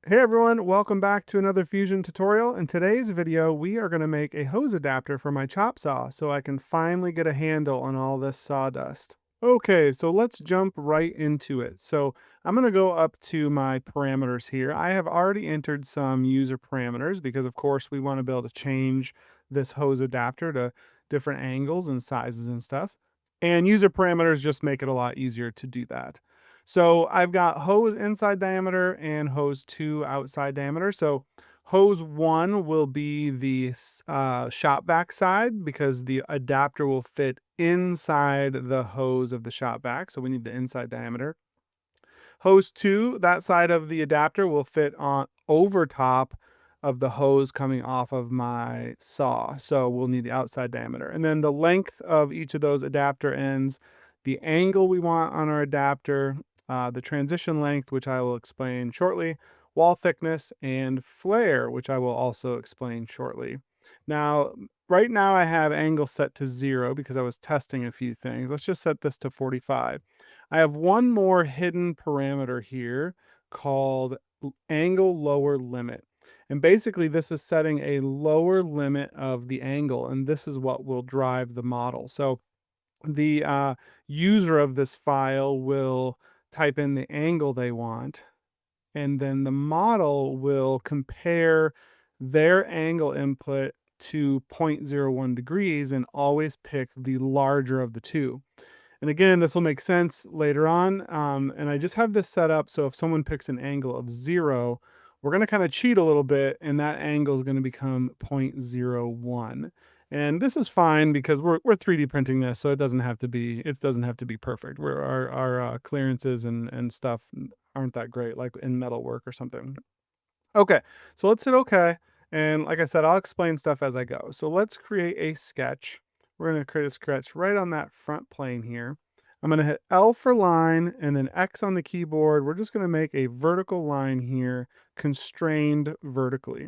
Hey everyone, welcome back to another Fusion tutorial. In today's video, we are going to make a hose adapter for my chop saw so I can finally get a handle on all this sawdust. Okay, so let's jump right into it. So I'm going to go up to my parameters here. I have already entered some user parameters because of course we want to be able to change this hose adapter to different angles and sizes and stuff. And user parameters just make it a lot easier to do that. So I've got hose inside diameter and hose 2 outside diameter. So hose 1 will be the shop vac side because the adapter will fit inside the hose of the shop vac. So we need the inside diameter. Hose 2, that side of the adapter will fit on over top of the hose coming off of my saw. So we'll need the outside diameter. And then the length of each of those adapter ends, the angle we want on our adapter, the transition length, which I will explain shortly, wall thickness, and flare, which I will also explain shortly. Now, right now I have angle set to 0 because I was testing a few things. Let's just set this to 45. I have one more hidden parameter here called angle lower limit. And basically this is setting a lower limit of the angle, and this is what will drive the model. So the user of this file will type in the angle they want, and then the model will compare their angle input to 0.01 degrees and always pick the larger of the two. And again, this will make sense later on. And I just have this set up so if someone picks an angle of 0, we're going to kind of cheat a little bit, and that angle is going to become 0.01. And this is fine because we're 3D printing this, so it doesn't have to be perfect. Our clearances and stuff aren't that great, like in metal work or something. Okay, so let's hit OK. And like I said, I'll explain stuff as I go. So let's create a sketch. We're going to create a sketch right on that front plane here. I'm going to hit L for line and then X on the keyboard. We're just going to make a vertical line here, constrained vertically.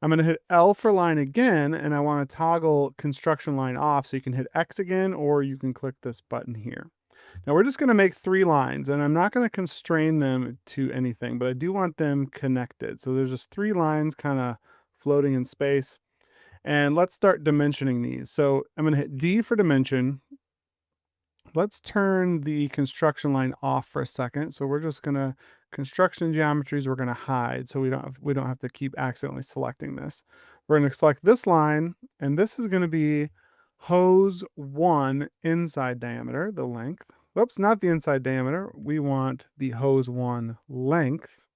I'm going to hit L for line again, and I want to toggle construction line off, so you can hit X again, or you can click this button here. Now we're just going to make 3 lines, and I'm not going to constrain them to anything, but I do want them connected. So there's just 3 lines kind of floating in space. And let's start dimensioning these. So I'm going to hit D for dimension. Let's turn the construction line off for a second. So we're just going to construction geometries we're going to hide, so we don't have to keep accidentally selecting this. We're going to select this line, and this is going to be hose 1 inside diameter, the length. Whoops, not the inside diameter. We want the hose 1 length.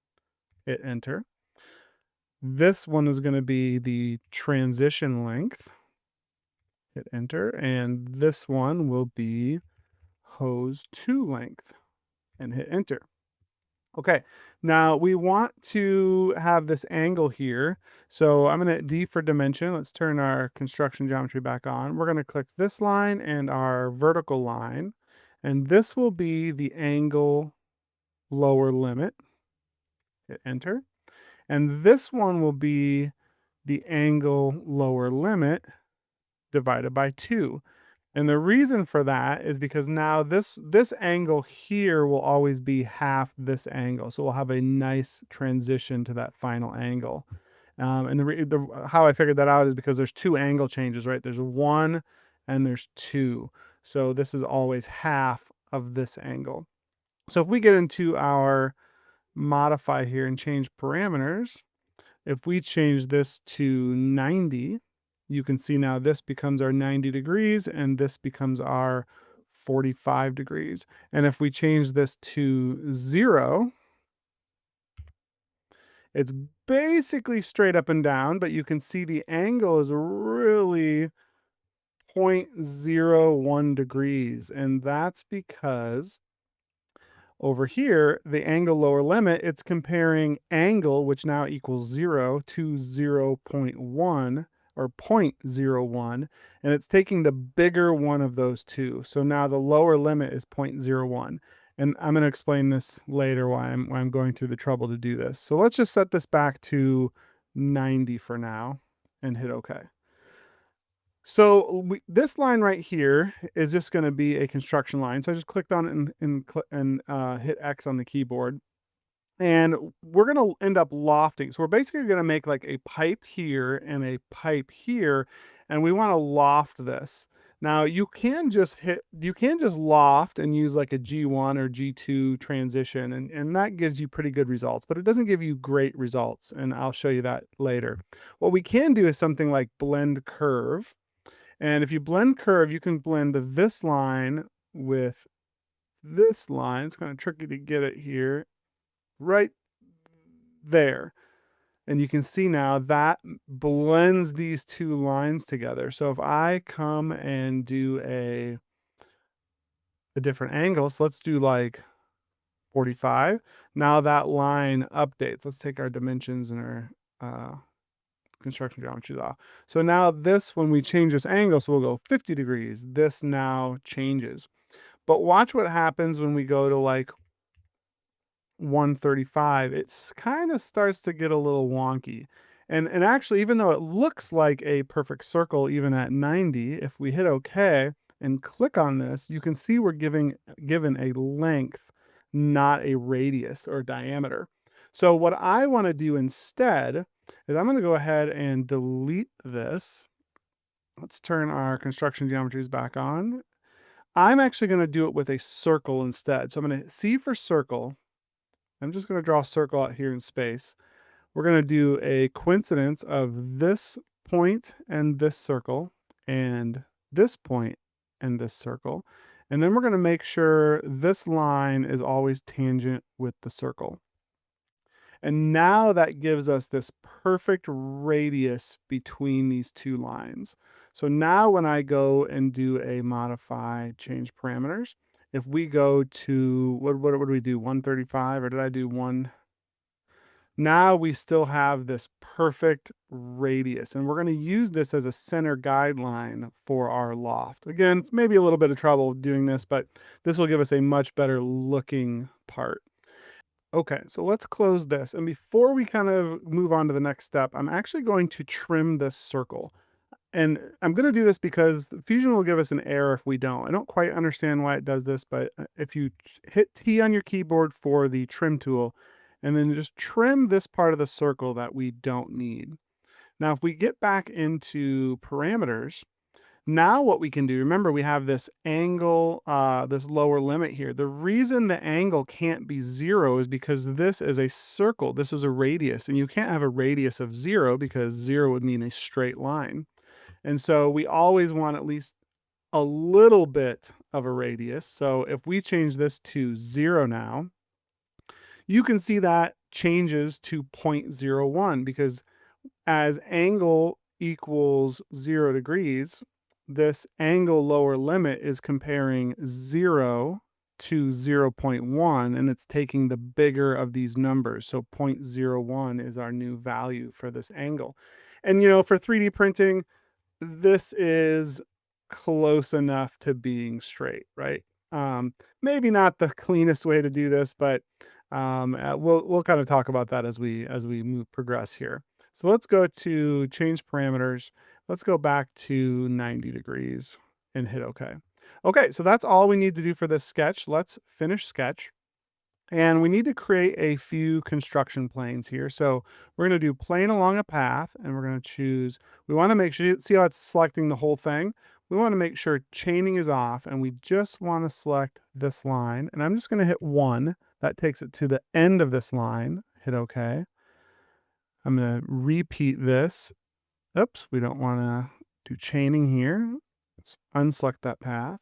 Hit enter. This one is going to be the transition length. Hit enter. And this one will be hose 2 length, and hit enter. Okay, now we want to have this angle here. So I'm going to D for dimension. Let's turn our construction geometry back on. We're going to click this line and our vertical line, and this will be the angle lower limit. Hit enter. And this one will be the angle lower limit divided by 2. And the reason for that is because now this angle here will always be half this angle. So we'll have a nice transition to that final angle. And how I figured that out is because there's 2 angle changes, right? There's 1 and there's 2. So this is always half of this angle. So if we get into our modify here and change parameters, if we change this to 90, you can see now this becomes our 90 degrees and this becomes our 45 degrees. And if we change this to 0, it's basically straight up and down, but you can see the angle is really 0.01 degrees. And that's because over here, the angle lower limit, it's comparing angle, which now equals 0, to 0.1 or 0.01, and it's taking the bigger one of those two. So now the lower limit is 0.01. And I'm going to explain this later why I'm going through the trouble to do this. So let's just set this back to 90 for now and hit OK. So this line right here is just going to be a construction line. So I just clicked on it and hit X on the keyboard. And we're going to end up lofting. So we're basically going to make like a pipe here and a pipe here, and we want to loft this. Now you can just loft and use like a G1 or G2 transition, and that gives you pretty good results, but it doesn't give you great results, and I'll show you that later. What we can do is something like blend curve. And if you blend curve, you can blend this line with this line. It's kind of tricky to get it here, right there. And you can see now that blends these two lines together. So if I come and do a different angle, so let's do like 45. Now that line updates. Let's take our dimensions and our construction geometries off. So now this, when we change this angle, so we'll go 50 degrees, this now changes. But watch what happens when we go to like 135, it's kind of starts to get a little wonky. And actually, even though it looks like a perfect circle, even at 90, if we hit OK and click on this, you can see we're given a length, not a radius or diameter. So what I want to do instead is I'm going to go ahead and delete this. Let's turn our construction geometries back on. I'm actually going to do it with a circle instead. So I'm going to C for circle. I'm just going to draw a circle out here in space. We're going to do a coincidence of this point and this circle and this point and this circle. And then we're going to make sure this line is always tangent with the circle. And now that gives us this perfect radius between these two lines. So now when I go and do a modify change parameters, if we go to, what do we do, 135, or did I do one? Now we still have this perfect radius, and we're going to use this as a center guideline for our loft. Again, it's maybe a little bit of trouble doing this, but this will give us a much better looking part. Okay, so let's close this. And before we kind of move on to the next step, I'm actually going to trim this circle. And I'm going to do this because Fusion will give us an error if we don't. I don't quite understand why it does this, but if you hit T on your keyboard for the trim tool, and then just trim this part of the circle that we don't need. Now, if we get back into parameters, now what we can do, remember we have this angle, this lower limit here. The reason the angle can't be 0 is because this is a circle. This is a radius, and you can't have a radius of 0 because 0 would mean a straight line. And so we always want at least a little bit of a radius. So if we change this to 0 now, you can see that changes to 0.01 because as angle equals 0 degrees, this angle lower limit is comparing 0 to 0.1, and it's taking the bigger of these numbers. So 0.01 is our new value for this angle. And for 3D printing, this is close enough to being straight, right? Maybe not the cleanest way to do this, but we'll kind of talk about that as we progress here. So let's go to change parameters. Let's go back to 90 degrees and hit OK. Okay, so that's all we need to do for this sketch. Let's finish sketch. And we need to create a few construction planes here. So we're going to do plane along a path, and we're going to choose, we want to make sure, see how it's selecting the whole thing? We want to make sure chaining is off, and we just want to select this line. And I'm just going to hit 1. That takes it to the end of this line. Hit OK. I'm going to repeat this. Oops, we don't want to do chaining here. Let's unselect that path.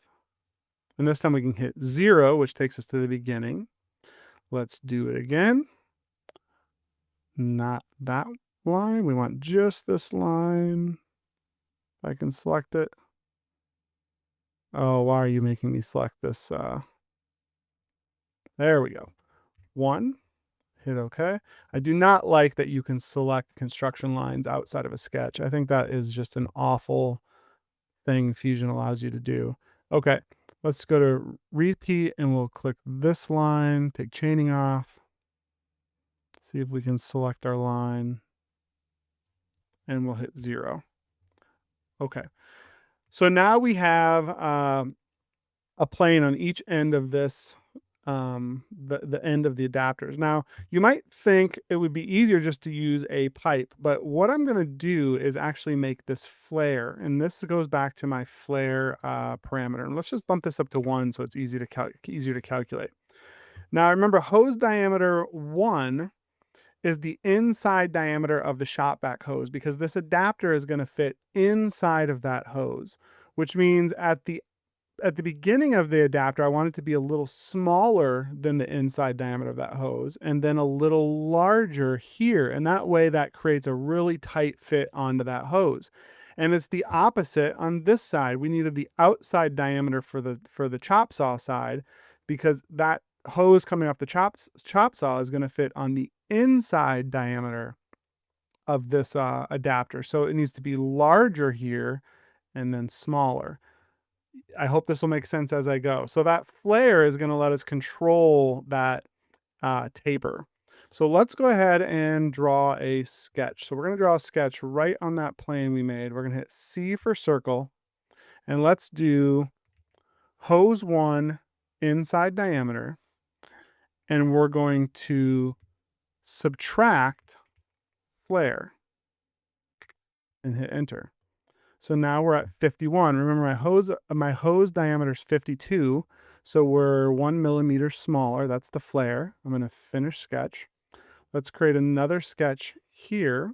And this time we can hit 0, which takes us to the beginning. Let's do it again. Not that line. We want just this line. If I can select it. Oh, why are you making me select this? There we go. 1. Hit OK. I do not like that you can select construction lines outside of a sketch. I think that is just an awful thing Fusion allows you to do. Okay, let's go to repeat, and we'll click this line, take chaining off. See if we can select our line, and we'll hit 0. Okay, so now we have a plane on each end of this the end of the adapters. Now, you might think it would be easier just to use a pipe, but what I'm going to do is actually make this flare, and this goes back to my flare parameter. And let's just bump this up to 1 so it's easier to calculate. Now, remember, hose diameter 1 is the inside diameter of the shop vac hose, because this adapter is going to fit inside of that hose, which means at the beginning of the adapter, I want it to be a little smaller than the inside diameter of that hose, and then a little larger here. And that way that creates a really tight fit onto that hose. And it's the opposite on this side. We needed the outside diameter for the chop saw side, because that hose coming off the chop saw is going to fit on the inside diameter of this adapter. So it needs to be larger here and then smaller. I hope this will make sense as I go. So that flare is going to let us control that taper. So let's go ahead and draw a sketch. So we're going to draw a sketch right on that plane we made. We're going to hit C for circle, and let's do hose 1 inside diameter, and we're going to subtract flare and hit enter. So now we're at 51. Remember, my hose diameter is 52, so we're 1 millimeter smaller. That's the flare. I'm going to finish sketch. Let's create another sketch here.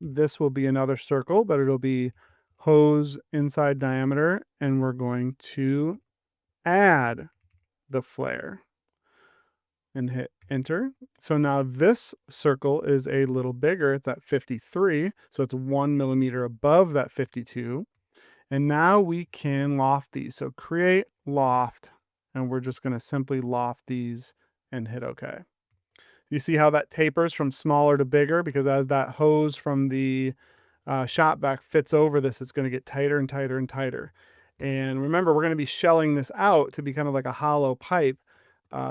This will be another circle, but it'll be hose inside diameter, and we're going to add the flare and hit enter. So now this circle is a little bigger. It's at 53, so it's 1 millimeter above that 52. And now we can loft these. So create loft, and we're just going to simply loft these and hit OK. You see how that tapers from smaller to bigger, because as that hose from the shop vac fits over this, it's going to get tighter and tighter and tighter. And remember, we're going to be shelling this out to be kind of like a hollow pipe.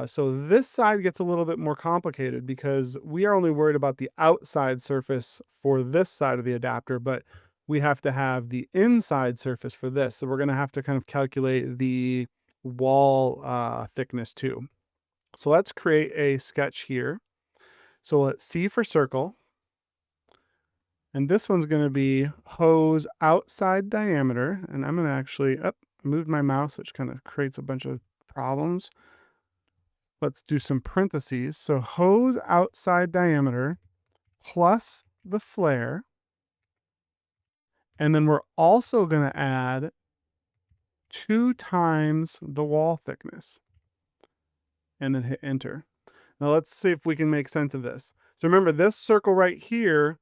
So this side gets a little bit more complicated, because we are only worried about the outside surface for this side of the adapter, but we have to have the inside surface for this. So we're going to have to kind of calculate the wall thickness too. So let's create a sketch here. So let's C for circle. And this one's going to be hose outside diameter. And I'm going to actually move my mouse, which kind of creates a bunch of problems. Let's do some parentheses. So hose outside diameter plus the flare. And then we're also going to add 2 times the wall thickness. And then hit enter. Now let's see if we can make sense of this. So remember, this circle right here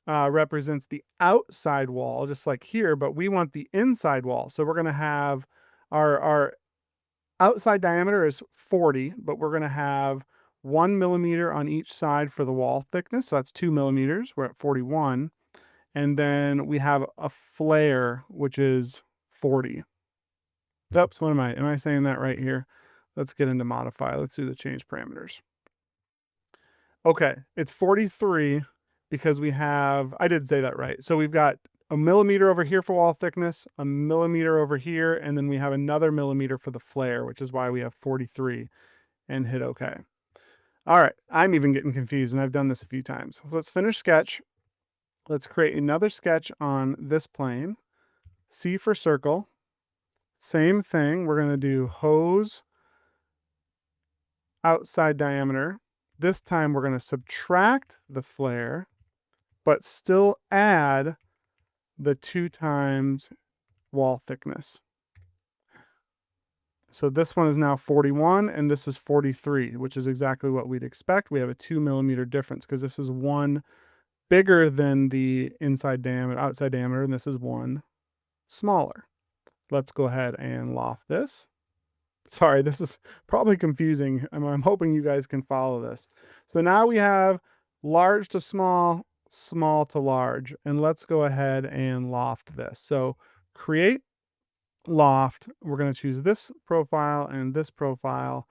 represents the outside wall, just like here, but we want the inside wall. So we're going to have our outside diameter is 40, but we're going to have 1 millimeter on each side for the wall thickness. So that's 2 millimeters. We're at 41. And then we have a flare, which is 40. Oops, what am I saying that right here? Let's get into modify. Let's do the change parameters. Okay, it's 43 because we have, I did say that right. So we've got a millimeter over here for wall thickness, a millimeter over here, and then we have another millimeter for the flare, which is why we have 43, and hit OK. All right, I'm even getting confused, and I've done this a few times. So let's finish sketch. Let's create another sketch on this plane. C for circle. Same thing. We're going to do hose outside diameter. This time we're going to subtract the flare, but still add the 2 times wall thickness. So this one is now 41 and this is 43, which is exactly what we'd expect. We have a 2 millimeter difference because this is one bigger than the inside diameter, outside diameter, and this is one smaller. Let's go ahead and loft this. Sorry, this is probably confusing. I'm hoping you guys can follow this. So now we have large to small, small to large, and let's go ahead and loft this. So create loft. We're going to choose this profile and this profile.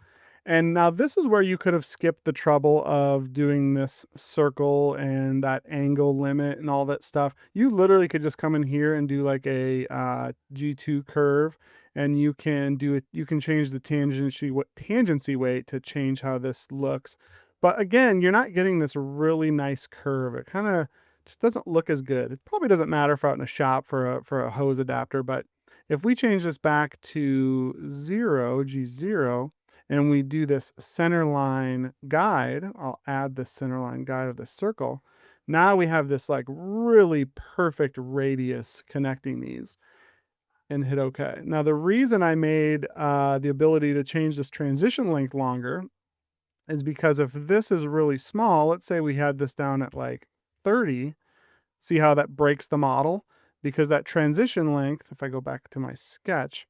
And now this is where you could have skipped the trouble of doing this circle and that angle limit and all that stuff. You literally could just come in here and do like a G2 curve, and you can do it. You can change the tangency weight to change how this looks. But again, you're not getting this really nice curve. It kind of just doesn't look as good. It probably doesn't matter if out in a shop for a hose adapter, but if we change this back to 0, G0, and we do this center line guide, I'll add this center line guide of the circle. Now we have this like really perfect radius connecting these, and hit OK. Now the reason I made the ability to change this transition length longer is because if this is really small, let's say we had this down at like 30, see how that breaks the model? Because that transition length, if I go back to my sketch,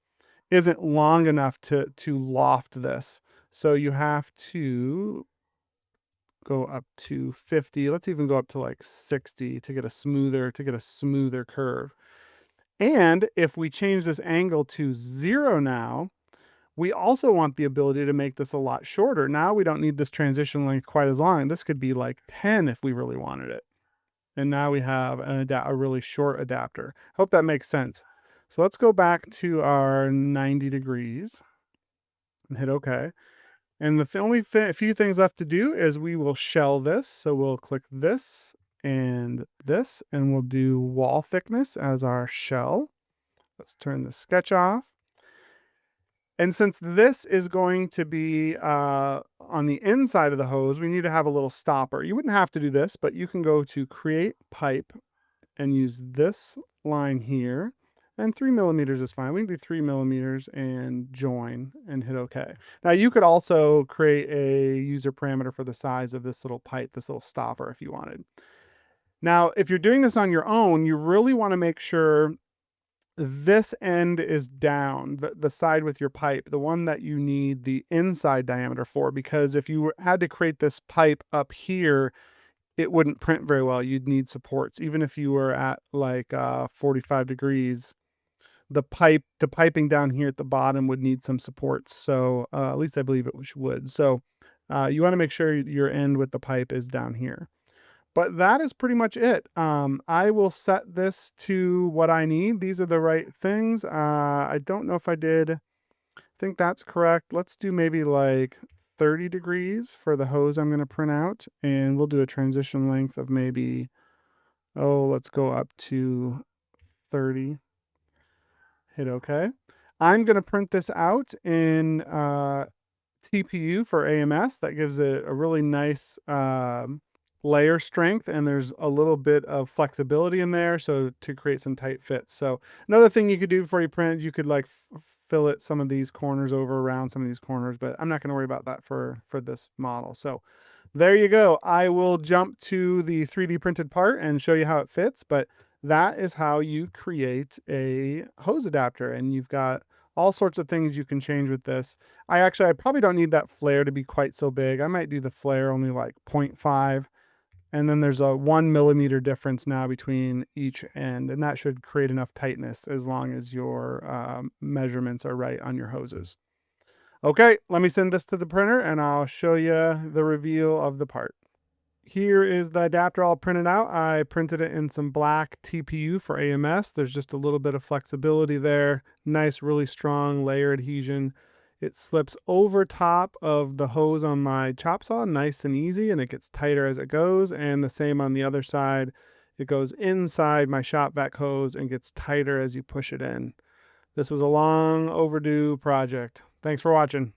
isn't long enough to loft this. So you have to go up to 50. Let's even go up to like 60 to get a smoother curve. And if we change this angle to 0 now, we also want the ability to make this a lot shorter. Now we don't need this transition length quite as long. This could be like 10 if we really wanted it. And now we have a really short adapter. Hope that makes sense. So let's go back to our 90 degrees and hit OK. And the only few things left to do is we will shell this. So we'll click this, and we'll do wall thickness as our shell. Let's turn the sketch off. And since this is going to be on the inside of the hose, we need to have a little stopper. You wouldn't have to do this, but you can go to Create Pipe and use this line here. And 3 millimeters is fine. We can do 3 millimeters and join and hit OK. Now you could also create a user parameter for the size of this little pipe, this little stopper if you wanted. Now, if you're doing this on your own, you really want to make sure this end is down, the side with your pipe, the one that you need the inside diameter for, because if you had to create this pipe up here, it wouldn't print very well. You'd need supports. Even if you were at like 45 degrees, the piping down here at the bottom would need some supports. So at least I believe it would. So you want to make sure your end with the pipe is down here. But that is pretty much it. I will set this to what I need. These are the right things. I don't know if I did. I think that's correct. Let's do maybe like 30 degrees for the hose I'm going to print out. And we'll do a transition length of maybe, let's go up to 30. Hit OK. I'm going to print this out in TPU for AMS. That gives it a really nice layer strength, and there's a little bit of flexibility in there, so to create some tight fits. So another thing you could do before you print, you could like fillet some of these corners over around some of these corners, but I'm not going to worry about that for this model. So there you go. I will jump to the 3D printed part and show you how it fits, but that is how you create a hose adapter, and you've got all sorts of things you can change with this. I probably don't need that flare to be quite so big. I might do the flare only like 0.5. And then there's a 1 millimeter difference now between each end, and that should create enough tightness as long as your measurements are right on your hoses. Okay, let me send this to the printer and I'll show you the reveal of the part. Here is the adapter all printed out. I printed it in some black TPU for AMS. There's just a little bit of flexibility there. Nice, really strong layer adhesion. It slips over top of the hose on my chop saw, nice and easy, and it gets tighter as it goes. And the same on the other side. It goes inside my shop vac hose and gets tighter as you push it in. This was a long overdue project. Thanks for watching.